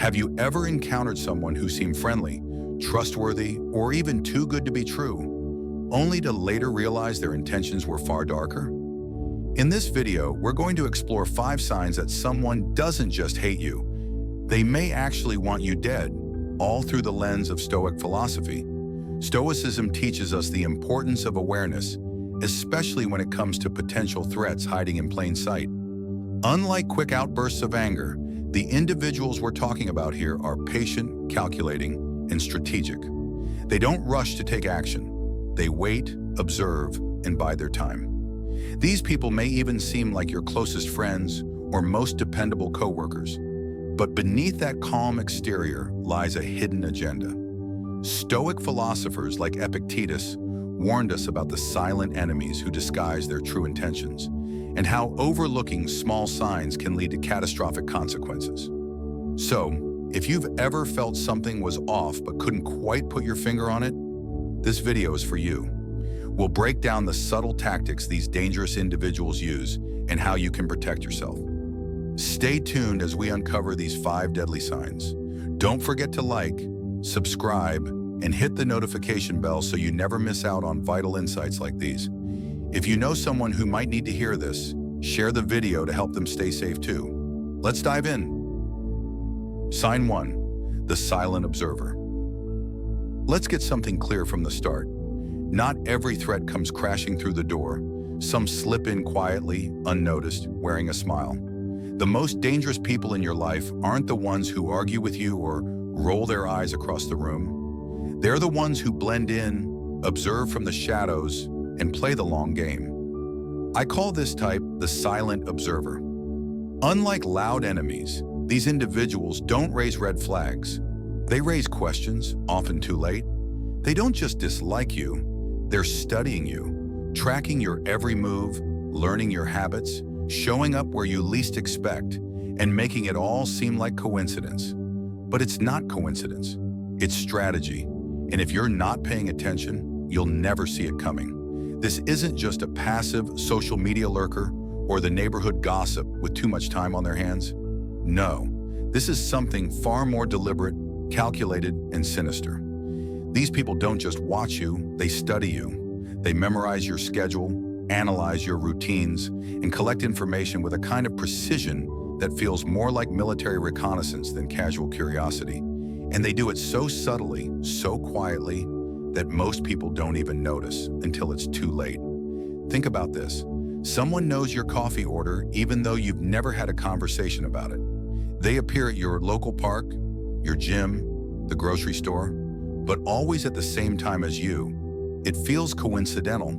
Have you ever encountered someone who seemed friendly, trustworthy, or even too good to be true, only to later realize their intentions were far darker? In this video, we're going to explore 5 signs that someone doesn't just hate you. They may actually want you dead, all through the lens of Stoic philosophy. Stoicism teaches us the importance of awareness, especially when it comes to potential threats hiding in plain sight. Unlike quick outbursts of anger, the individuals we're talking about here are patient, calculating, and strategic. They don't rush to take action. They wait, observe, and bide their time. These people may even seem like your closest friends or most dependable coworkers, but beneath that calm exterior lies a hidden agenda. Stoic philosophers like Epictetus warned us about the silent enemies who disguise their true intentions, and how overlooking small signs can lead to catastrophic consequences. So, if you've ever felt something was off but couldn't quite put your finger on it, this video is for you. We'll break down the subtle tactics these dangerous individuals use and how you can protect yourself. Stay tuned as we uncover these 5 deadly signs. Don't forget to like, subscribe, and hit the notification bell so you never miss out on vital insights like these. If you know someone who might need to hear this, share the video to help them stay safe too. Let's dive in. Sign 1, the silent observer. Let's get something clear from the start. Not every threat comes crashing through the door. Some slip in quietly, unnoticed, wearing a smile. The most dangerous people in your life aren't the ones who argue with you or roll their eyes across the room. They're the ones who blend in, observe from the shadows, and play the long game. I call this type the silent observer. Unlike loud enemies, these individuals don't raise red flags. They raise questions, often too late. They don't just dislike you, they're studying you, tracking your every move, learning your habits, showing up where you least expect, and making it all seem like coincidence. But it's not coincidence, it's strategy. And if you're not paying attention, you'll never see it coming. This isn't just a passive social media lurker or the neighborhood gossip with too much time on their hands. No, this is something far more deliberate, calculated, and sinister. These people don't just watch you, they study you. They memorize your schedule, analyze your routines, and collect information with a kind of precision that feels more like military reconnaissance than casual curiosity. And they do it so subtly, so quietly, that most people don't even notice until it's too late. Think about this. Someone knows your coffee order even though you've never had a conversation about it. They appear at your local park, your gym, the grocery store, but always at the same time as you. It feels coincidental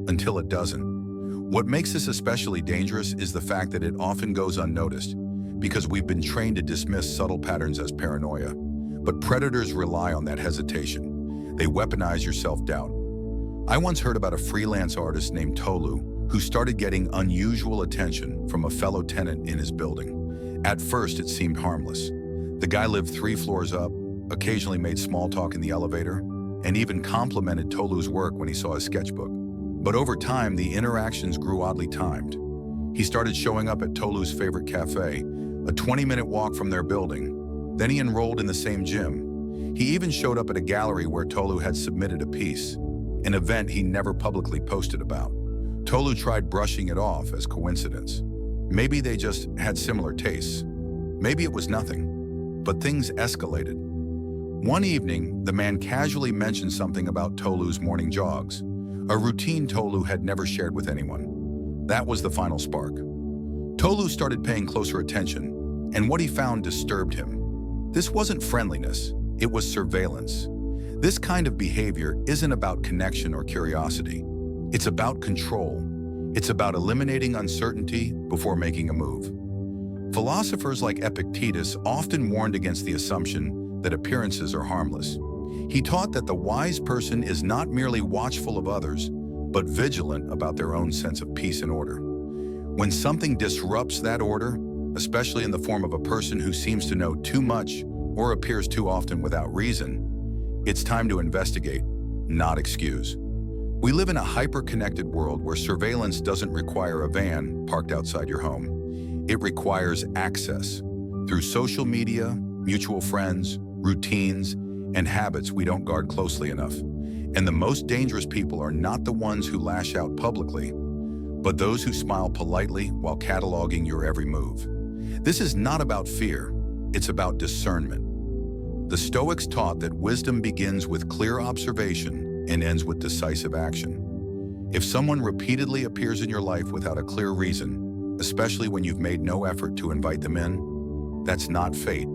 until it doesn't. What makes this especially dangerous is the fact that it often goes unnoticed because we've been trained to dismiss subtle patterns as paranoia. But predators rely on that hesitation. They weaponize your self-doubt. I once heard about a freelance artist named Tolu who started getting unusual attention from a fellow tenant in his building. At first, it seemed harmless. The guy lived 3 floors up, occasionally made small talk in the elevator, and even complimented Tolu's work when he saw his sketchbook. But over time, the interactions grew oddly timed. He started showing up at Tolu's favorite cafe, a 20-minute walk from their building. Then he enrolled in the same gym. He even showed up at a gallery where Tolu had submitted a piece, an event he never publicly posted about. Tolu tried brushing it off as coincidence. Maybe they just had similar tastes. Maybe it was nothing. But things escalated. One evening, the man casually mentioned something about Tolu's morning jogs, a routine Tolu had never shared with anyone. That was the final spark. Tolu started paying closer attention, and what he found disturbed him. This wasn't friendliness, it was surveillance. This kind of behavior isn't about connection or curiosity. It's about control. It's about eliminating uncertainty before making a move. Philosophers like Epictetus often warned against the assumption that appearances are harmless. He taught that the wise person is not merely watchful of others, but vigilant about their own sense of peace and order. When something disrupts that order, especially in the form of a person who seems to know too much or appears too often without reason, it's time to investigate, not excuse. We live in a hyper-connected world where surveillance doesn't require a van parked outside your home. It requires access through social media, mutual friends, routines, and habits we don't guard closely enough. And the most dangerous people are not the ones who lash out publicly, but those who smile politely while cataloging your every move. This is not about fear, it's about discernment. The Stoics taught that wisdom begins with clear observation and ends with decisive action. If someone repeatedly appears in your life without a clear reason, especially when you've made no effort to invite them in, that's not fate.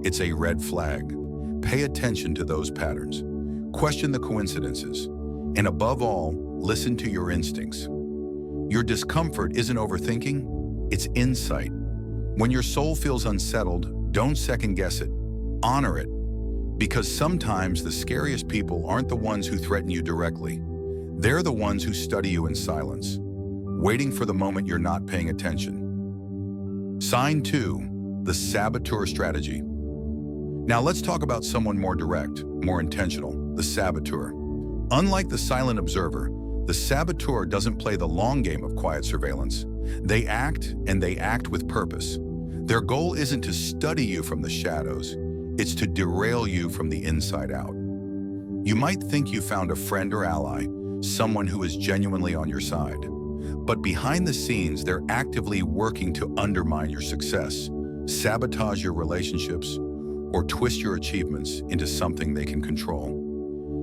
It's a red flag. Pay attention to those patterns. Question the coincidences. And above all, listen to your instincts. Your discomfort isn't overthinking, it's insight. When your soul feels unsettled, don't second-guess it. Honor it. Because sometimes the scariest people aren't the ones who threaten you directly. They're the ones who study you in silence, waiting for the moment you're not paying attention. Sign 2, the saboteur strategy. Now let's talk about someone more direct, more intentional, the saboteur. Unlike the silent observer, the saboteur doesn't play the long game of quiet surveillance. They act, and they act with purpose. Their goal isn't to study you from the shadows, it's to derail you from the inside out. You might think you found a friend or ally, someone who is genuinely on your side. But behind the scenes, they're actively working to undermine your success, sabotage your relationships, or twist your achievements into something they can control.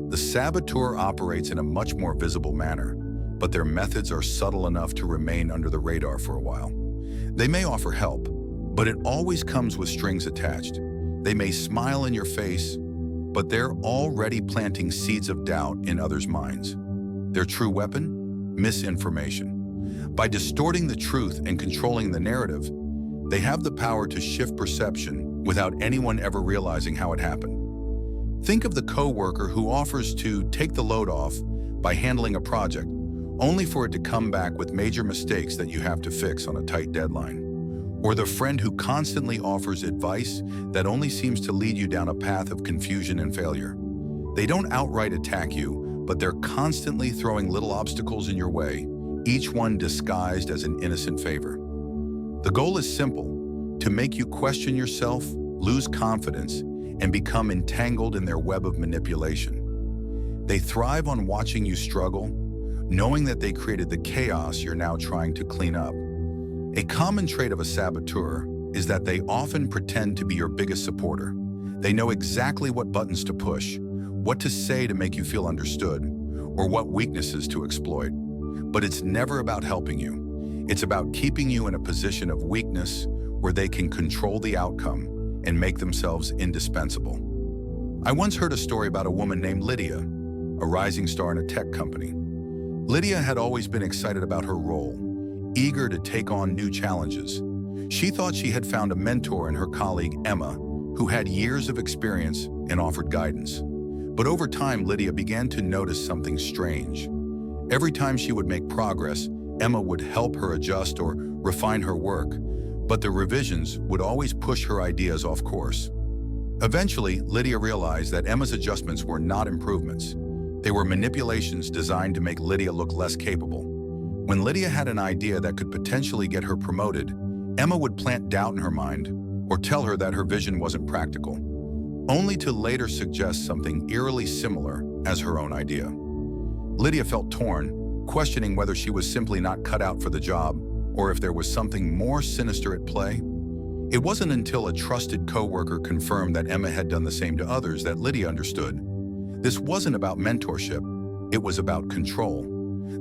The saboteur operates in a much more visible manner, but their methods are subtle enough to remain under the radar for a while. They may offer help, but it always comes with strings attached. They may smile in your face, but they're already planting seeds of doubt in others' minds. Their true weapon? Misinformation. By distorting the truth and controlling the narrative, they have the power to shift perception without anyone ever realizing how it happened. Think of the coworker who offers to take the load off by handling a project, only for it to come back with major mistakes that you have to fix on a tight deadline. Or the friend who constantly offers advice that only seems to lead you down a path of confusion and failure. They don't outright attack you, but they're constantly throwing little obstacles in your way, each one disguised as an innocent favor. The goal is simple: to make you question yourself, lose confidence, and become entangled in their web of manipulation. They thrive on watching you struggle, knowing that they created the chaos you're now trying to clean up. A common trait of a saboteur is that they often pretend to be your biggest supporter. They know exactly what buttons to push, what to say to make you feel understood, or what weaknesses to exploit. But it's never about helping you. It's about keeping you in a position of weakness where they can control the outcome and make themselves indispensable. I once heard a story about a woman named Lydia, a rising star in a tech company. Lydia had always been excited about her role, eager to take on new challenges. She thought she had found a mentor in her colleague Emma, who had years of experience and offered guidance. But over time, Lydia began to notice something strange. Every time she would make progress, Emma would help her adjust or refine her work, but the revisions would always push her ideas off course. Eventually, Lydia realized that Emma's adjustments were not improvements. They were manipulations designed to make Lydia look less capable. When Lydia had an idea that could potentially get her promoted, Emma would plant doubt in her mind or tell her that her vision wasn't practical, only to later suggest something eerily similar as her own idea. Lydia felt torn, questioning whether she was simply not cut out for the job or if there was something more sinister at play. It wasn't until a trusted coworker confirmed that Emma had done the same to others that Lydia understood. This wasn't about mentorship, it was about control.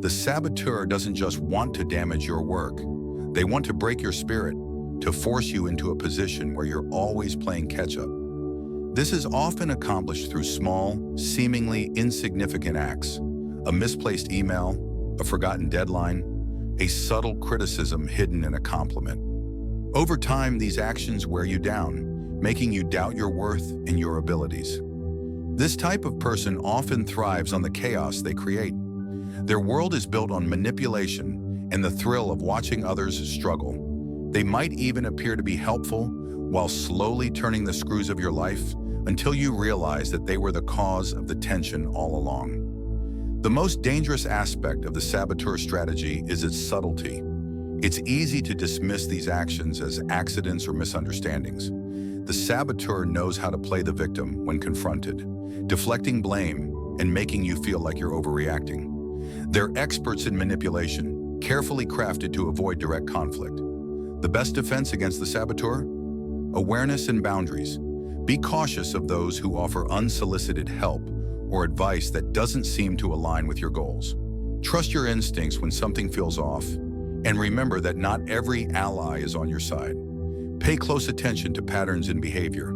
The saboteur doesn't just want to damage your work. They want to break your spirit, to force you into a position where you're always playing catch-up. This is often accomplished through small, seemingly insignificant acts: a misplaced email, a forgotten deadline, a subtle criticism hidden in a compliment. Over time, these actions wear you down, making you doubt your worth and your abilities. This type of person often thrives on the chaos they create. Their world is built on manipulation and the thrill of watching others struggle. They might even appear to be helpful while slowly turning the screws of your life until you realize that they were the cause of the tension all along. The most dangerous aspect of the saboteur strategy is its subtlety. It's easy to dismiss these actions as accidents or misunderstandings. The The saboteur knows how to play the victim when confronted, deflecting blame and making you feel like you're overreacting. They're experts in manipulation, carefully crafted to avoid direct conflict. The best defense against the saboteur? Awareness and boundaries. Be cautious of those who offer unsolicited help or advice that doesn't seem to align with your goals. Trust your instincts when something feels off, and remember that not every ally is on your side. Pay close attention to patterns in behavior.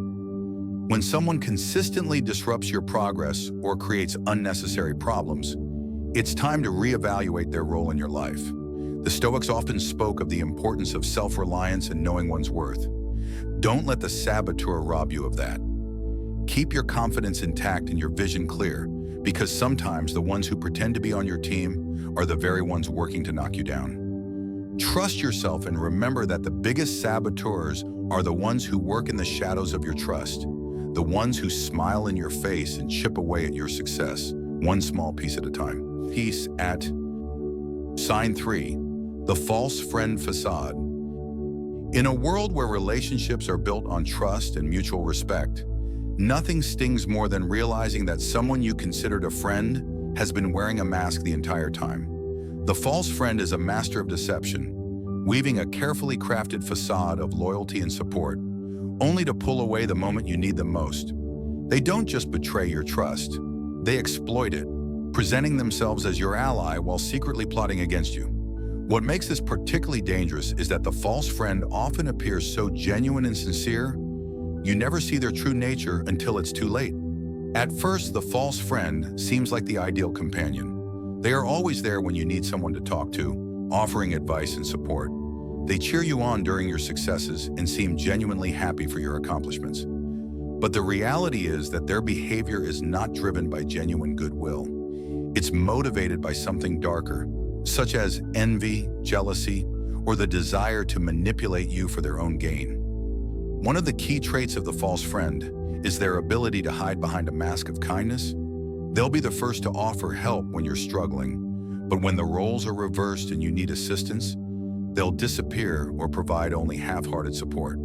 When someone consistently disrupts your progress or creates unnecessary problems, it's time to reevaluate their role in your life. The Stoics often spoke of the importance of self-reliance and knowing one's worth. Don't let the saboteur rob you of that. Keep your confidence intact and your vision clear, because sometimes the ones who pretend to be on your team are the very ones working to knock you down. Trust yourself and remember that the biggest saboteurs are the ones who work in the shadows of your trust, the ones who smile in your face and chip away at your success, one small piece at a time. Peace at Sign 3, the false friend facade. In a world where relationships are built on trust and mutual respect, nothing stings more than realizing that someone you considered a friend has been wearing a mask the entire time. The false friend is a master of deception, weaving a carefully crafted facade of loyalty and support, only to pull away the moment you need them most. They don't just betray your trust, they exploit it, presenting themselves as your ally while secretly plotting against you. What makes this particularly dangerous is that the false friend often appears so genuine and sincere, you never see their true nature until it's too late. At first, the false friend seems like the ideal companion. They are always there when you need someone to talk to, offering advice and support. They cheer you on during your successes and seem genuinely happy for your accomplishments. But the reality is that their behavior is not driven by genuine goodwill. It's motivated by something darker, such as envy, jealousy, or the desire to manipulate you for their own gain. One of the key traits of the false friend is their ability to hide behind a mask of kindness. They'll be the first to offer help when you're struggling, but when the roles are reversed and you need assistance, they'll disappear or provide only half-hearted support.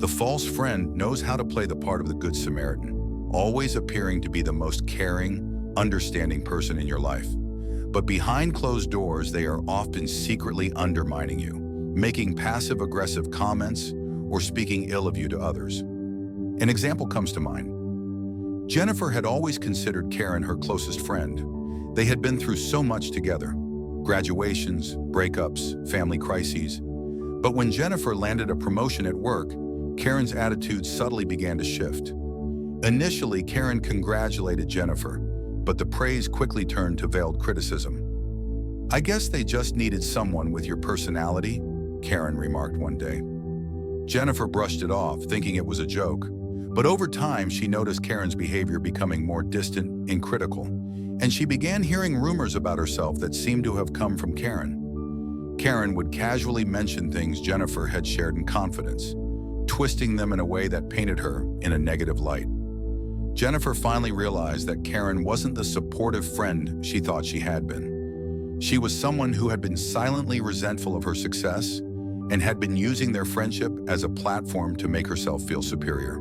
The false friend knows how to play the part of the Good Samaritan, always appearing to be the most caring, understanding person in your life. But behind closed doors, they are often secretly undermining you, making passive-aggressive comments or speaking ill of you to others. An example comes to mind. Jennifer had always considered Karen her closest friend. They had been through so much together: graduations, breakups, family crises. But when Jennifer landed a promotion at work, Karen's attitude subtly began to shift. Initially, Karen congratulated Jennifer, but the praise quickly turned to veiled criticism. "I guess they just needed someone with your personality," Karen remarked one day. Jennifer brushed it off, thinking it was a joke. But over time, she noticed Karen's behavior becoming more distant and critical, and she began hearing rumors about herself that seemed to have come from Karen. Karen would casually mention things Jennifer had shared in confidence, twisting them in a way that painted her in a negative light. Jennifer finally realized that Karen wasn't the supportive friend she thought she had been. She was someone who had been silently resentful of her success and had been using their friendship as a platform to make herself feel superior.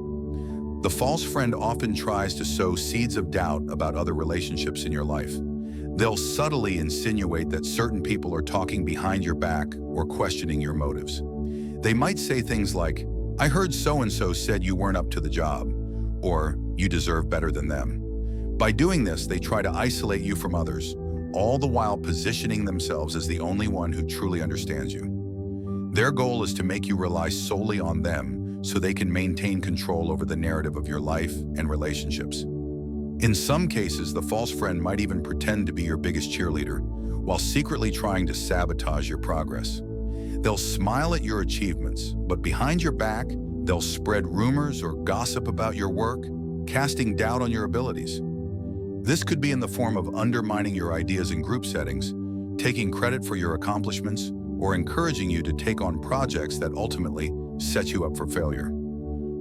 The false friend often tries to sow seeds of doubt about other relationships in your life. They'll subtly insinuate that certain people are talking behind your back or questioning your motives. They might say things like, "I heard so-and-so said you weren't up to the job," or "you deserve better than them." By doing this, they try to isolate you from others, all the while positioning themselves as the only one who truly understands you. Their goal is to make you rely solely on them so they can maintain control over the narrative of your life and relationships. In some cases, the false friend might even pretend to be your biggest cheerleader, while secretly trying to sabotage your progress. They'll smile at your achievements, but behind your back, they'll spread rumors or gossip about your work, casting doubt on your abilities. This could be in the form of undermining your ideas in group settings, taking credit for your accomplishments, or encouraging you to take on projects that ultimately set you up for failure.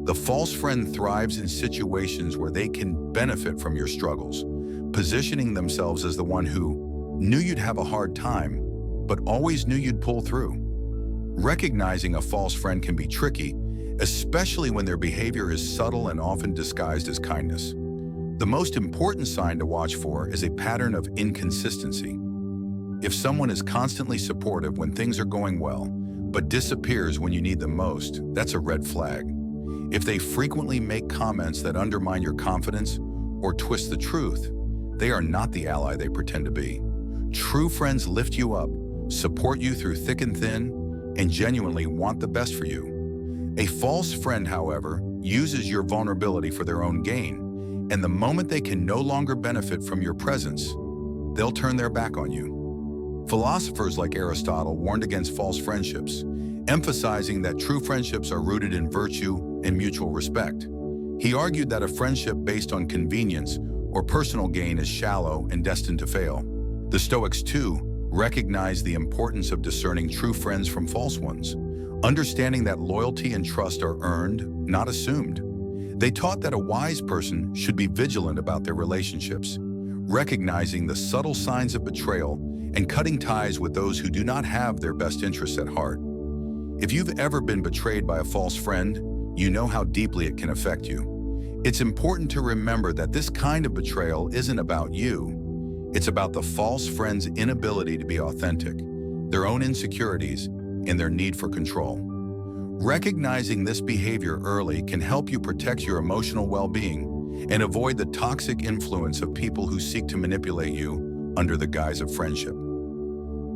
The false friend thrives in situations where they can benefit from your struggles, positioning themselves as the one who knew you'd have a hard time, but always knew you'd pull through. Recognizing a false friend can be tricky, especially when their behavior is subtle and often disguised as kindness. The most important sign to watch for is a pattern of inconsistency. If someone is constantly supportive when things are going well, but disappears when you need them most, that's a red flag. If they frequently make comments that undermine your confidence or twist the truth, they are not the ally they pretend to be. True friends lift you up, support you through thick and thin, and genuinely want the best for you. A false friend, however, uses your vulnerability for their own gain, and the moment they can no longer benefit from your presence, they'll turn their back on you. Philosophers like Aristotle warned against false friendships, emphasizing that true friendships are rooted in virtue and mutual respect. He argued that a friendship based on convenience or personal gain is shallow and destined to fail. The Stoics, too, recognized the importance of discerning true friends from false ones, understanding that loyalty and trust are earned, not assumed. They taught that a wise person should be vigilant about their relationships, recognizing the subtle signs of betrayal and cutting ties with those who do not have their best interests at heart. If you've ever been betrayed by a false friend, you know how deeply it can affect you. It's important to remember that this kind of betrayal isn't about you. It's about the false friend's inability to be authentic, their own insecurities, and their need for control. Recognizing this behavior early can help you protect your emotional well-being and avoid the toxic influence of people who seek to manipulate you under the guise of friendship.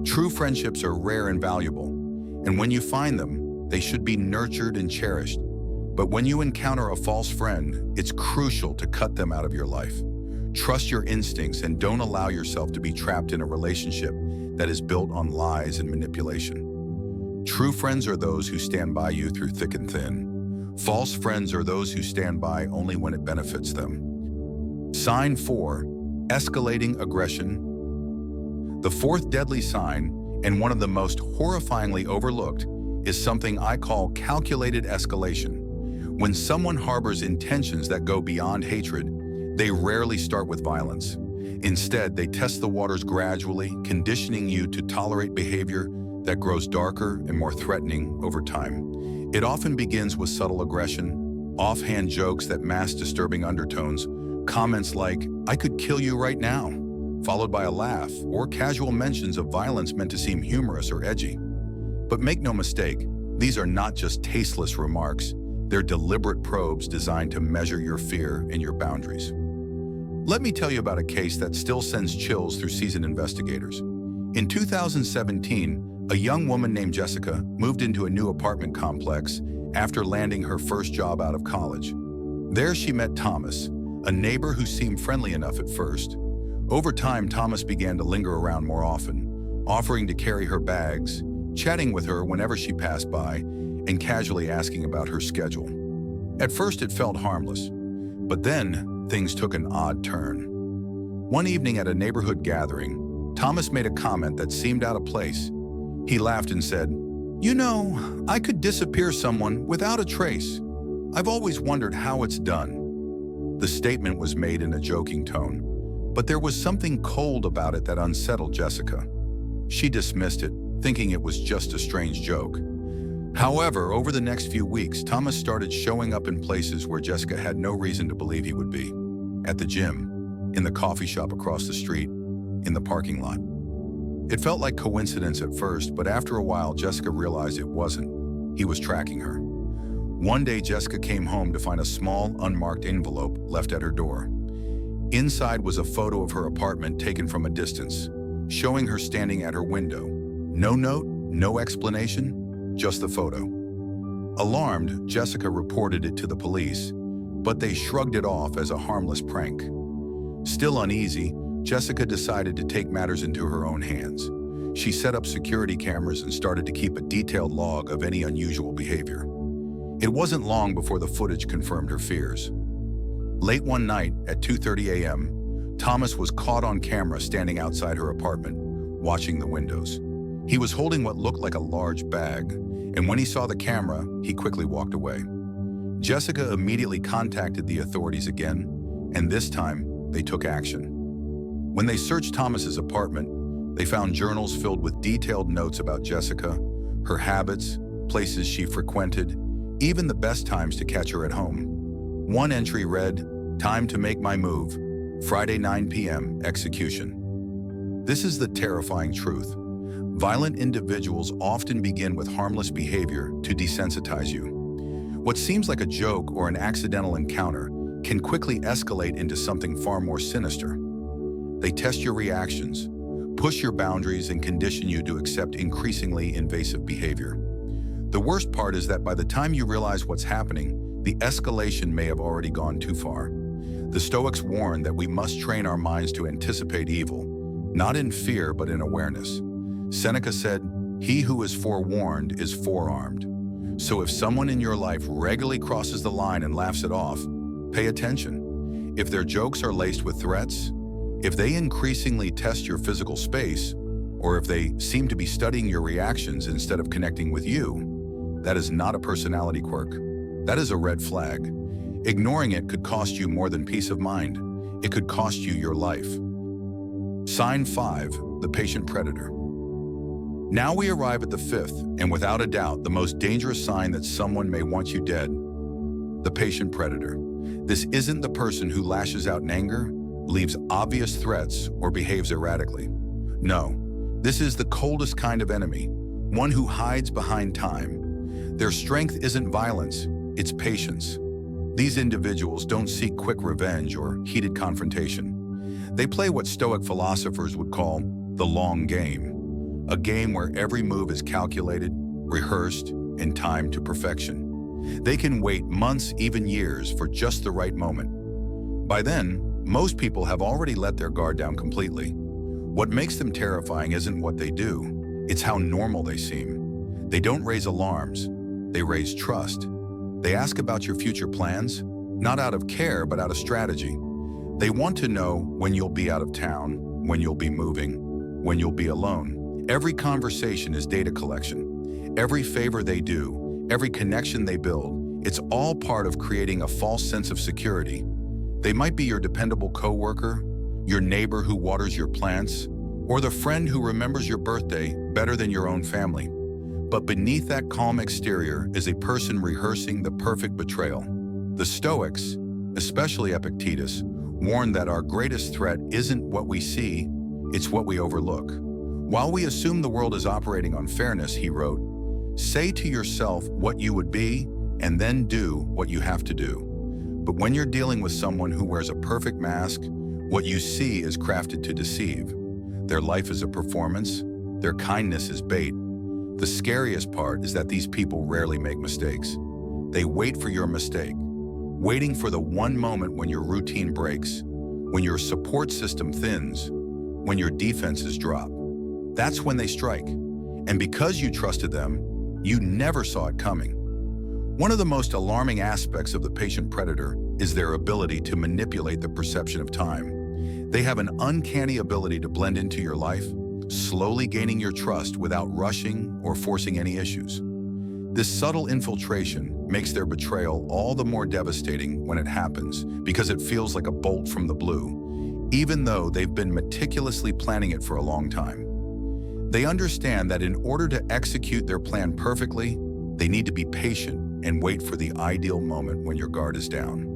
True friendships are rare and valuable, and when you find them, they should be nurtured and cherished. But when you encounter a false friend, it's crucial to cut them out of your life. Trust your instincts and don't allow yourself to be trapped in a relationship that is built on lies and manipulation. True friends are those who stand by you through thick and thin. False friends are those who stand by only when it benefits them. Sign 4. Escalating aggression. The fourth deadly sign, and one of the most horrifyingly overlooked, is something I call calculated escalation. When someone harbors intentions that go beyond hatred, they rarely start with violence. Instead, they test the waters gradually, conditioning you to tolerate behavior that grows darker and more threatening over time. It often begins with subtle aggression, offhand jokes that mask disturbing undertones, comments like, "I could kill you right now," followed by a laugh, or casual mentions of violence meant to seem humorous or edgy. But make no mistake, these are not just tasteless remarks. They're deliberate probes designed to measure your fear and your boundaries. Let me tell you about a case that still sends chills through seasoned investigators. In 2017, a young woman named Jessica moved into a new apartment complex after landing her first job out of college. There she met Thomas, a neighbor who seemed friendly enough at first. Over time, Thomas began to linger around more often, offering to carry her bags, chatting with her whenever she passed by, and casually asking about her schedule. At first, it felt harmless, but then things took an odd turn. One evening at a neighborhood gathering, Thomas made a comment that seemed out of place. He laughed and said, "You know, I could disappear someone without a trace. I've always wondered how it's done." The statement was made in a joking tone, but there was something cold about it that unsettled Jessica. She dismissed it, thinking it was just a strange joke. However, over the next few weeks, Thomas started showing up in places where Jessica had no reason to believe he would be. At the gym, in the coffee shop across the street, in the parking lot. It felt like coincidence at first, but after a while, Jessica realized it wasn't. He was tracking her. One day, Jessica came home to find a small, unmarked envelope left at her door. Inside was a photo of her apartment taken from a distance, showing her standing at her window. No note, no explanation, just the photo. Alarmed, Jessica reported it to the police, but they shrugged it off as a harmless prank. Still uneasy, Jessica decided to take matters into her own hands. She set up security cameras and started to keep a detailed log of any unusual behavior. It wasn't long before the footage confirmed her fears. Late one night at 2:30 a.m., Thomas was caught on camera standing outside her apartment, watching the windows. He was holding what looked like a large bag, and when he saw the camera, he quickly walked away. Jessica immediately contacted the authorities again, and this time, they took action. When they searched Thomas's apartment, they found journals filled with detailed notes about Jessica, her habits, places she frequented, even the best times to catch her at home. One entry read, "Time to make my move. Friday 9 p.m. execution." This is the terrifying truth. Violent individuals often begin with harmless behavior to desensitize you. What seems like a joke or an accidental encounter can quickly escalate into something far more sinister. They test your reactions, push your boundaries, and condition you to accept increasingly invasive behavior. The worst part is that by the time you realize what's happening, the escalation may have already gone too far. The Stoics warn that we must train our minds to anticipate evil, not in fear but in awareness. Seneca said, "He who is forewarned is forearmed." So if someone in your life regularly crosses the line and laughs it off, pay attention. If their jokes are laced with threats, if they increasingly test your physical space, or if they seem to be studying your reactions instead of connecting with you, that is not a personality quirk. That is a red flag. Ignoring it could cost you more than peace of mind. It could cost you your life. Sign 5, the patient predator. Now we arrive at the fifth, and without a doubt, the most dangerous sign that someone may want you dead: the patient predator. This isn't the person who lashes out in anger, leaves obvious threats, or behaves erratically. No, this is the coldest kind of enemy, one who hides behind time. Their strength isn't violence, it's patience. These individuals don't seek quick revenge or heated confrontation. They play what Stoic philosophers would call the long game, a game where every move is calculated, rehearsed, and timed to perfection. They can wait months, even years, for just the right moment. By then, most people have already let their guard down completely. What makes them terrifying isn't what they do, it's how normal they seem. They don't raise alarms, they raise trust. They ask about your future plans, not out of care, but out of strategy. They want to know when you'll be out of town, when you'll be moving, when you'll be alone. Every conversation is data collection. Every favor they do, every connection they build, it's all part of creating a false sense of security. They might be your dependable coworker, your neighbor who waters your plants, or the friend who remembers your birthday better than your own family. But beneath that calm exterior is a person rehearsing the perfect betrayal. The Stoics, especially Epictetus, warn that our greatest threat isn't what we see, it's what we overlook. While we assume the world is operating on fairness, he wrote, "Say to yourself what you would be, and then do what you have to do." But when you're dealing with someone who wears a perfect mask, what you see is crafted to deceive. Their life is a performance, their kindness is bait. The scariest part is that these people rarely make mistakes. They wait for your mistake, waiting for the one moment when your routine breaks, when your support system thins, when your defenses drop. That's when they strike. And because you trusted them, you never saw it coming. One of the most alarming aspects of the patient predator is their ability to manipulate the perception of time. They have an uncanny ability to blend into your life, slowly gaining your trust without rushing or forcing any issues. This subtle infiltration makes their betrayal all the more devastating when it happens because it feels like a bolt from the blue, even though they've been meticulously planning it for a long time. They understand that in order to execute their plan perfectly, they need to be patient and wait for the ideal moment when your guard is down.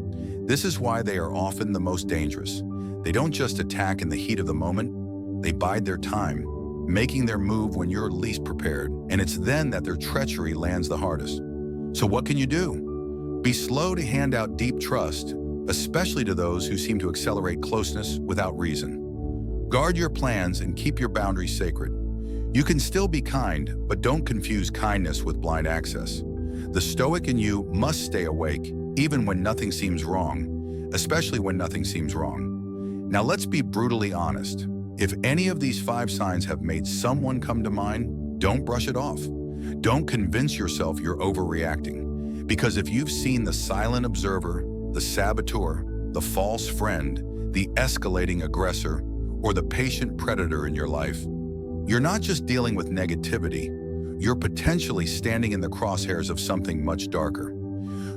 This is why they are often the most dangerous. They don't just attack in the heat of the moment, they bide their time, making their move when you're least prepared, and it's then that their treachery lands the hardest. So what can you do? Be slow to hand out deep trust, especially to those who seem to accelerate closeness without reason. Guard your plans and keep your boundaries sacred. You can still be kind, but don't confuse kindness with blind access. The Stoic in you must stay awake, even when nothing seems wrong, especially when nothing seems wrong. Now let's be brutally honest. If any of these 5 signs have made someone come to mind, don't brush it off. Don't convince yourself you're overreacting. Because if you've seen the silent observer, the saboteur, the false friend, the escalating aggressor, or the patient predator in your life, you're not just dealing with negativity, you're potentially standing in the crosshairs of something much darker.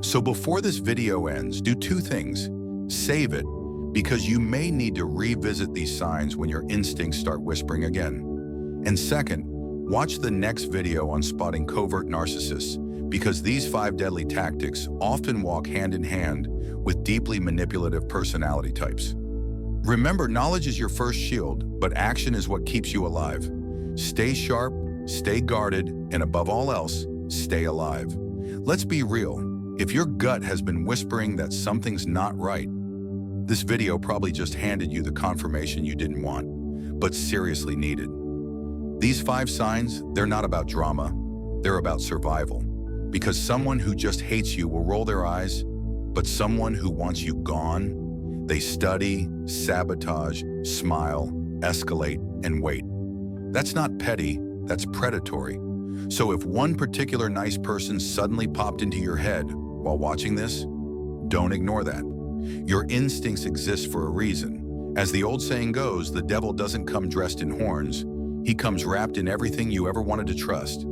So before this video ends, do 2 things. Save it, because you may need to revisit these signs when your instincts start whispering again. And second, watch the next video on spotting covert narcissists, because these 5 deadly tactics often walk hand in hand with deeply manipulative personality types. Remember, knowledge is your first shield, but action is what keeps you alive. Stay sharp, stay guarded, and above all else, stay alive. Let's be real. If your gut has been whispering that something's not right, this video probably just handed you the confirmation you didn't want, but seriously needed. These 5 signs, they're not about drama, they're about survival. Because someone who just hates you will roll their eyes, but someone who wants you gone, they study, sabotage, smile, escalate, and wait. That's not petty, that's predatory. So if one particular nice person suddenly popped into your head while watching this, don't ignore that. Your instincts exist for a reason. As the old saying goes, the devil doesn't come dressed in horns. He comes wrapped in everything you ever wanted to trust.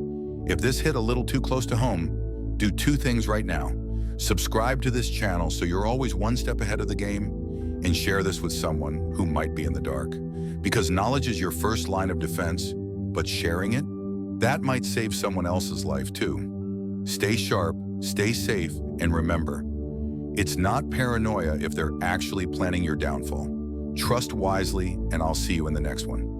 If this hit a little too close to home, do 2 things right now. Subscribe to this channel so you're always one step ahead of the game, and share this with someone who might be in the dark. Because knowledge is your first line of defense, but sharing it, that might save someone else's life too. Stay sharp, stay safe, and remember, it's not paranoia if they're actually planning your downfall. Trust wisely, and I'll see you in the next one.